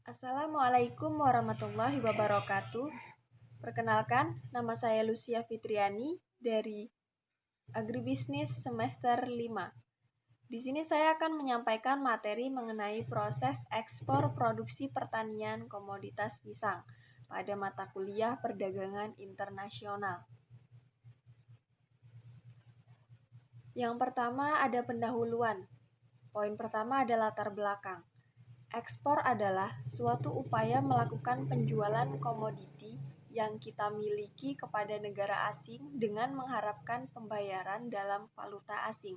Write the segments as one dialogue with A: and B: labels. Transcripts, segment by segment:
A: Assalamualaikum warahmatullahi wabarakatuh. Perkenalkan, nama saya Lucia Fitriani dari Agribisnis semester 5. Di sini saya akan menyampaikan materi mengenai proses ekspor produksi pertanian komoditas pisang pada mata kuliah perdagangan internasional. Yang pertama ada pendahuluan. Poin pertama ada latar belakang. Ekspor adalah suatu upaya melakukan penjualan komoditi yang kita miliki kepada negara asing dengan mengharapkan pembayaran dalam valuta asing.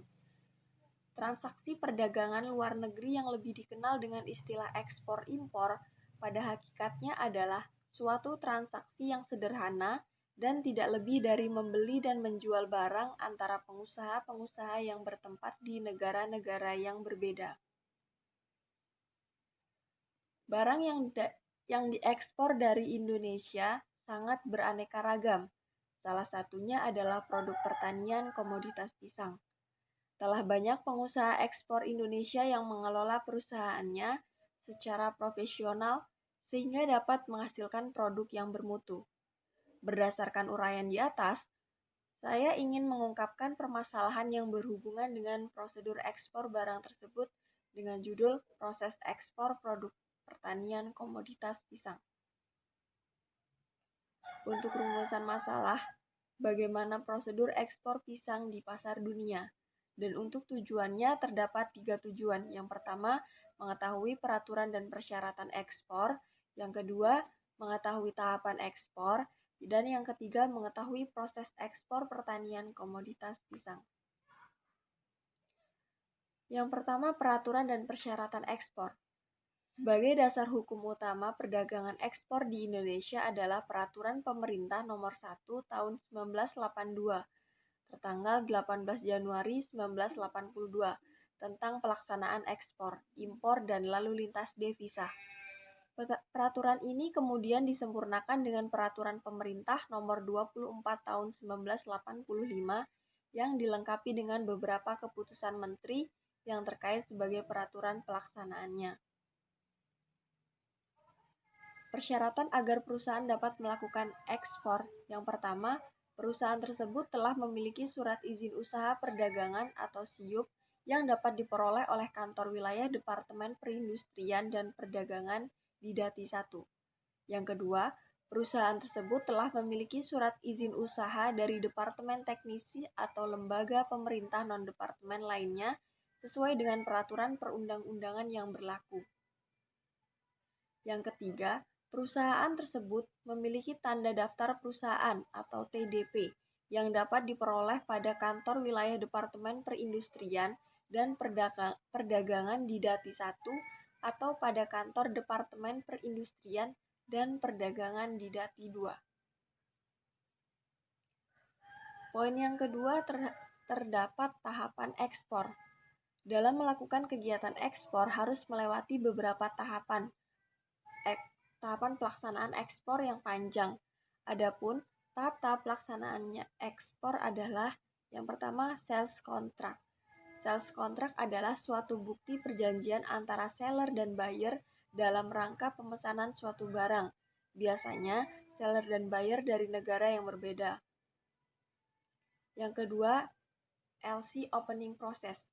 A: Transaksi perdagangan luar negeri yang lebih dikenal dengan istilah ekspor-impor pada hakikatnya adalah suatu transaksi yang sederhana dan tidak lebih dari membeli dan menjual barang antara pengusaha-pengusaha yang bertempat di negara-negara yang berbeda. Barang yang diekspor dari Indonesia sangat beraneka ragam. Salah satunya adalah produk pertanian komoditas pisang. Telah banyak pengusaha ekspor Indonesia yang mengelola perusahaannya secara profesional sehingga dapat menghasilkan produk yang bermutu. Berdasarkan uraian di atas, saya ingin mengungkapkan permasalahan yang berhubungan dengan prosedur ekspor barang tersebut dengan judul proses ekspor produk pertanian komoditas pisang. Untuk rumusan masalah, bagaimana prosedur ekspor pisang di pasar dunia. Dan untuk tujuannya terdapat 3 tujuan. Yang pertama, mengetahui peraturan dan persyaratan ekspor. Yang kedua, mengetahui tahapan ekspor. Dan yang ketiga, mengetahui proses ekspor pertanian komoditas pisang. Yang pertama, peraturan dan persyaratan ekspor. Sebagai dasar hukum utama perdagangan ekspor di Indonesia adalah Peraturan Pemerintah Nomor 1 Tahun 1982 tertanggal 18 Januari 1982 tentang pelaksanaan ekspor, impor, dan lalu lintas devisa. Peraturan ini kemudian disempurnakan dengan Peraturan Pemerintah Nomor 24 Tahun 1985 yang dilengkapi dengan beberapa keputusan menteri yang terkait sebagai peraturan pelaksanaannya. Persyaratan agar perusahaan dapat melakukan ekspor. Yang pertama, perusahaan tersebut telah memiliki surat izin usaha perdagangan atau SIUP yang dapat diperoleh oleh kantor wilayah Departemen Perindustrian dan Perdagangan di Dati 1. Yang kedua, perusahaan tersebut telah memiliki surat izin usaha dari Departemen Teknisi atau lembaga pemerintah non-departemen lainnya sesuai dengan peraturan perundang-undangan yang berlaku. Yang ketiga, perusahaan tersebut memiliki tanda daftar perusahaan atau TDP yang dapat diperoleh pada kantor wilayah Departemen Perindustrian dan Perdagangan di Dati 1 atau pada kantor Departemen Perindustrian dan Perdagangan di Dati 2. Poin yang kedua terdapat tahapan ekspor. Dalam melakukan kegiatan ekspor harus melewati beberapa tahapan pelaksanaan ekspor yang panjang. Adapun tahap-tahap pelaksanaannya ekspor adalah yang pertama sales contract. Sales contract adalah suatu bukti perjanjian antara seller dan buyer dalam rangka pemesanan suatu barang. Biasanya seller dan buyer dari negara yang berbeda. Yang kedua, LC opening process.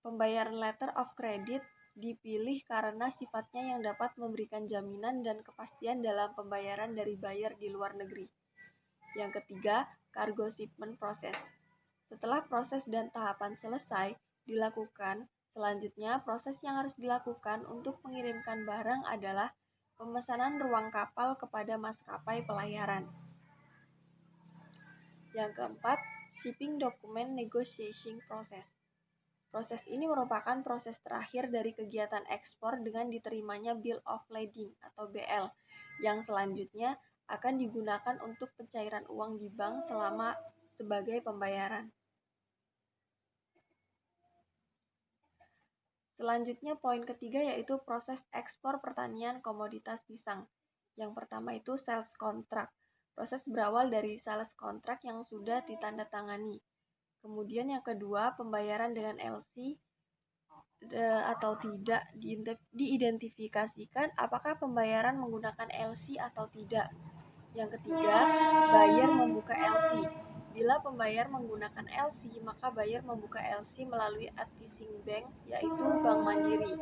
A: Pembayaran letter of credit dipilih karena sifatnya yang dapat memberikan jaminan dan kepastian dalam pembayaran dari buyer di luar negeri. Yang ketiga, cargo shipment process. Setelah proses dan tahapan selesai dilakukan, selanjutnya proses yang harus dilakukan untuk mengirimkan barang adalah pemesanan ruang kapal kepada maskapai pelayaran. Yang keempat, shipping document negotiation process. Proses ini merupakan proses terakhir dari kegiatan ekspor dengan diterimanya Bill of Lading atau BL yang selanjutnya akan digunakan untuk pencairan uang di bank sebagai pembayaran. Selanjutnya poin ketiga yaitu proses ekspor pertanian komoditas pisang. Yang pertama itu sales contract. Proses berawal dari sales contract yang sudah ditandatangani. Kemudian yang kedua pembayaran dengan LC atau tidak diidentifikasikan apakah pembayaran menggunakan LC atau tidak. Yang ketiga, buyer membuka LC. Bila pembayar menggunakan LC, maka buyer membuka LC melalui advising bank, yaitu Bank Mandiri.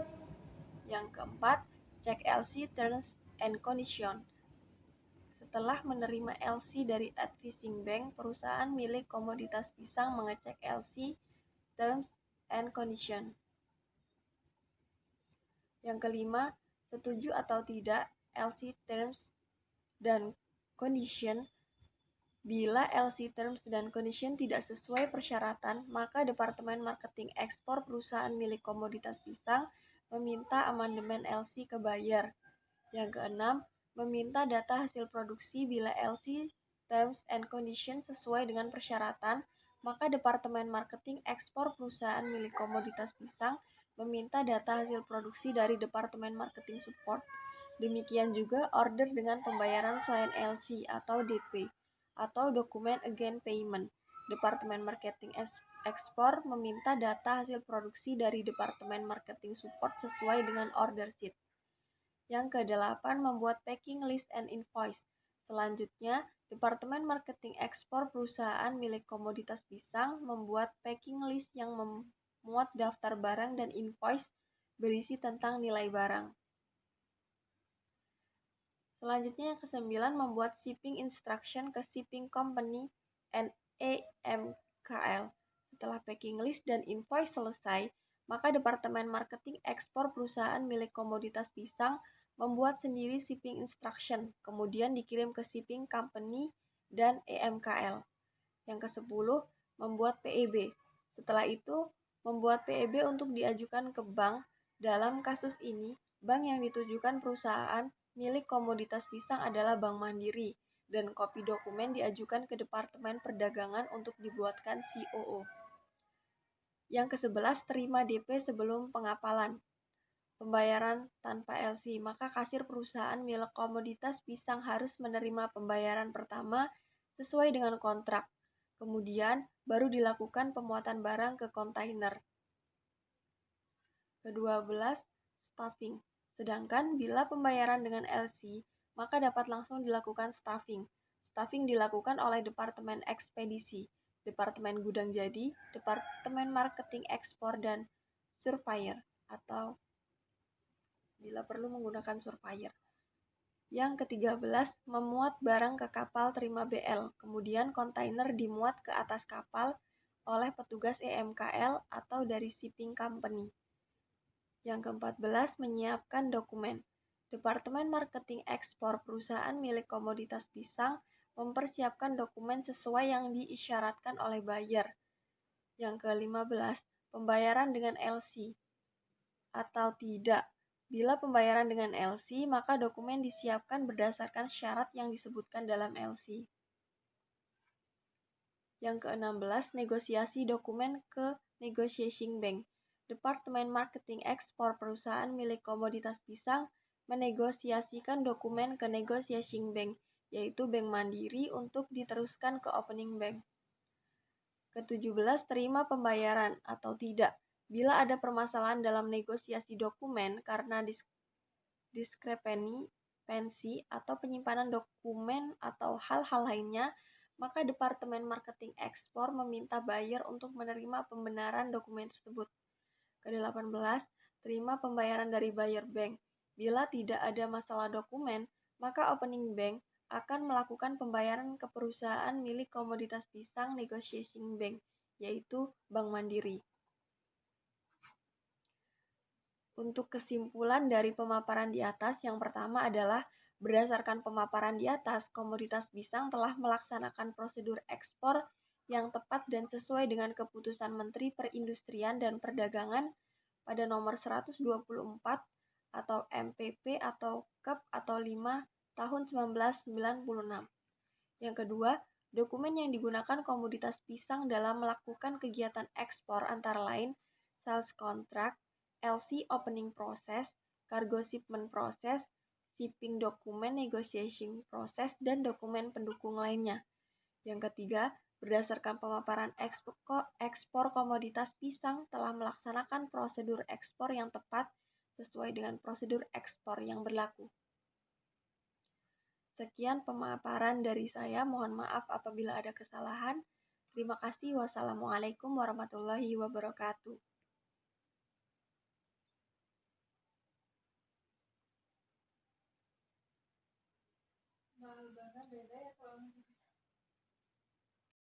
A: Yang keempat, cek LC terms and condition. Setelah menerima LC dari advising bank, perusahaan milik komoditas pisang mengecek LC terms and condition. Yang kelima, setuju atau tidak LC terms dan condition. Bila LC terms dan condition tidak sesuai persyaratan, maka Departemen Marketing Ekspor perusahaan milik komoditas pisang meminta amandemen LC ke buyer. Yang keenam, meminta data hasil produksi. Bila LC terms and condition sesuai dengan persyaratan, maka Departemen Marketing Ekspor perusahaan milik komoditas pisang meminta data hasil produksi dari Departemen Marketing Support. Demikian juga order dengan pembayaran selain LC atau DP atau dokumen against payment. Departemen Marketing Ekspor meminta data hasil produksi dari Departemen Marketing Support sesuai dengan order sheet. Yang kedelapan, membuat packing list and invoice. Selanjutnya, Departemen Marketing Ekspor perusahaan milik komoditas pisang membuat packing list yang memuat daftar barang dan invoice berisi tentang nilai barang. Selanjutnya yang kesembilan, membuat shipping instruction ke shipping company and EMKL. Setelah packing list dan invoice selesai, maka Departemen Marketing Ekspor perusahaan milik komoditas pisang membuat sendiri shipping instruction, kemudian dikirim ke shipping company dan EMKL. Yang ke-10, membuat PEB. Setelah itu, membuat PEB untuk diajukan ke bank. Dalam kasus ini, bank yang ditujukan perusahaan milik komoditas pisang adalah Bank Mandiri, dan kopi dokumen diajukan ke Departemen Perdagangan untuk dibuatkan COO. Yang ke-11, terima DP sebelum pengapalan. Pembayaran tanpa LC, maka kasir perusahaan milik komoditas pisang harus menerima pembayaran pertama sesuai dengan kontrak. Kemudian baru dilakukan pemuatan barang ke kontainer. Ke-12, staffing. Sedangkan bila pembayaran dengan LC, maka dapat langsung dilakukan staffing. Staffing dilakukan oleh Departemen Ekspedisi, Departemen Gudang Jadi, Departemen Marketing Ekspor, dan Surveyor, atau bila perlu menggunakan surveyor. Yang ke-13, memuat barang ke kapal terima BL, kemudian kontainer dimuat ke atas kapal oleh petugas EMKL atau dari shipping company. Yang ke-14, menyiapkan dokumen. Departemen Marketing Ekspor perusahaan milik komoditas pisang mempersiapkan dokumen sesuai yang diisyaratkan oleh buyer. Yang ke-15, pembayaran dengan LC atau tidak. Bila pembayaran dengan LC, maka dokumen disiapkan berdasarkan syarat yang disebutkan dalam LC. Yang ke-16, negosiasi dokumen ke negotiation bank. Departemen Marketing Ekspor perusahaan milik komoditas pisang menegosiasikan dokumen ke negotiation bank, yaitu Bank Mandiri, untuk diteruskan ke opening bank. Ke-17, terima pembayaran atau tidak. Bila ada permasalahan dalam negosiasi dokumen karena diskrepensi atau penyimpanan dokumen atau hal-hal lainnya, maka Departemen Marketing Ekspor meminta buyer untuk menerima pembenaran dokumen tersebut. Ke-18, terima pembayaran dari buyer bank. Bila tidak ada masalah dokumen, maka opening bank akan melakukan pembayaran ke perusahaan milik komoditas pisang negotiation bank, yaitu Bank Mandiri. Untuk kesimpulan dari pemaparan di atas, yang pertama adalah berdasarkan pemaparan di atas, komoditas pisang telah melaksanakan prosedur ekspor yang tepat dan sesuai dengan keputusan Menteri Perindustrian dan Perdagangan pada nomor 124 atau MPP atau KEP atau 5 tahun 1996. Yang kedua, dokumen yang digunakan komoditas pisang dalam melakukan kegiatan ekspor antara lain sales contract, LC opening process, cargo shipment process, shipping dokumen negotiation process, dan dokumen pendukung lainnya. Yang ketiga, berdasarkan pemaparan ekspor komoditas pisang telah melaksanakan prosedur ekspor yang tepat sesuai dengan prosedur ekspor yang berlaku. Sekian pemaparan dari saya, mohon maaf apabila ada kesalahan. Terima kasih. Wassalamualaikum warahmatullahi wabarakatuh. Mahal banget beda ya kalau